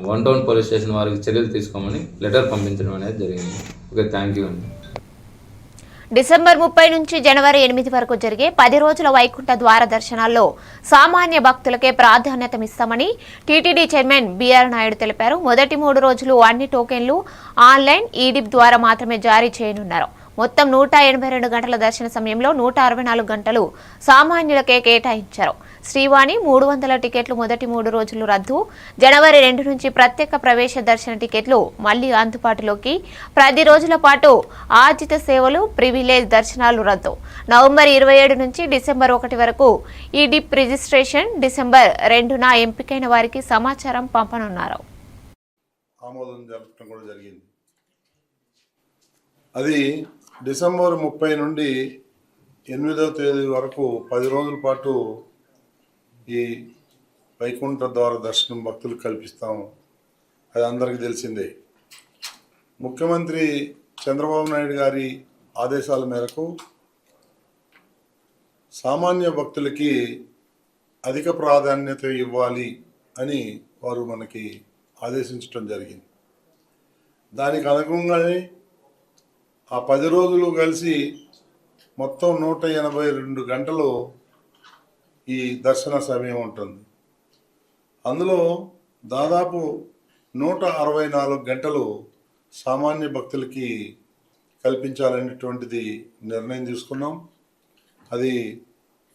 One town police station వారికి చర్యలు తీసుకోమని లెటర్ పంపించడం అనేది జరిగింది. ఓకే, థ్యాంక్ యూ అండి. డిసెంబర్ 30 నుంచి జనవరి 8 వరకు జరిగే 10 రోజుల వైకుంఠ ద్వార దర్శనాల్లో సామాన్య భక్తులకే ప్రాధాన్యతమిస్తామని టీటీడీ చైర్మన్ బీఆర్ నాయుడు తెలిపారు. మొదటి 3 రోజులు అన్ని టోకెన్లు ఆన్లైన్ ఈడిప్ ద్వారా మాత్రమే జారీ చేయనున్నారు. మొత్తం 182 గంటల దర్శన సమయంలో 164 గంటలు సామాన్యులకే కేటాయించారు. శ్రీవాణి 300 టికెట్లు మొదటి 3 రోజులు రద్దు. జనవరి 2 నుంచి ప్రత్యేక ప్రవేశ దర్శన టికెట్లు మళ్లీ అందుబాటులోకి. 10 రోజుల పాటు ఆర్జిత సేవలు ప్రివిలేజ్ దర్శనాలు రద్దు. నవంబర్ 27 నుంచి డిసెంబర్ 1 వరకు ఈ డిప్ రిజిస్ట్రేషన్. డిసెంబర్ 2న ఎంపికైన వారికి సమాచారం పంపనున్నారు. అది డిసెంబర్ 30 నుండి 8వ తేదీ వరకు 10 రోజుల పాటు ఈ వైకుంఠ ద్వార దర్శనం భక్తులకు కల్పిస్తాము. అది అందరికీ తెలిసిందే. ముఖ్యమంత్రి చంద్రబాబు నాయుడు గారి ఆదేశాల మేరకు సామాన్య భక్తులకి అధిక ప్రాధాన్యత ఇవ్వాలి అని వారు మనకి ఆదేశించడం జరిగింది. దానికి అనుగుణంగానే ఆ 10 రోజులు కలిసి మొత్తం 182 గంటలు ఈ దర్శన సమయం ఉంటుంది. అందులో దాదాపు 164 గంటలు సామాన్య భక్తులకి కల్పించాలనేటువంటిది నిర్ణయం తీసుకున్నాం. అది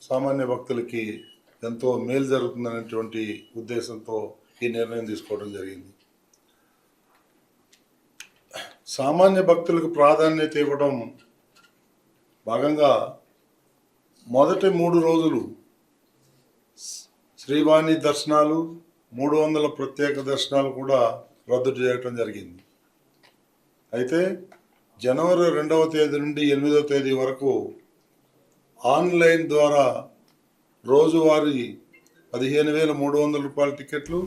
సామాన్య భక్తులకి ఎంతో మేలు జరుగుతుందనేటువంటి ఉద్దేశంతో ఈ నిర్ణయం తీసుకోవడం జరిగింది. సామాన్య భక్తులకు ప్రాధాన్యత ఇవ్వడం భాగంగా మొదటి 3 రోజులు శ్రీవాణి దర్శనాలు 300 ప్రత్యేక దర్శనాలు కూడా రద్దు చేయడం జరిగింది. అయితే జనవరి 2వ తేదీ నుండి 8వ తేదీ వరకు ఆన్లైన్ ద్వారా రోజువారీ 15,300 రూపాయల టికెట్లు,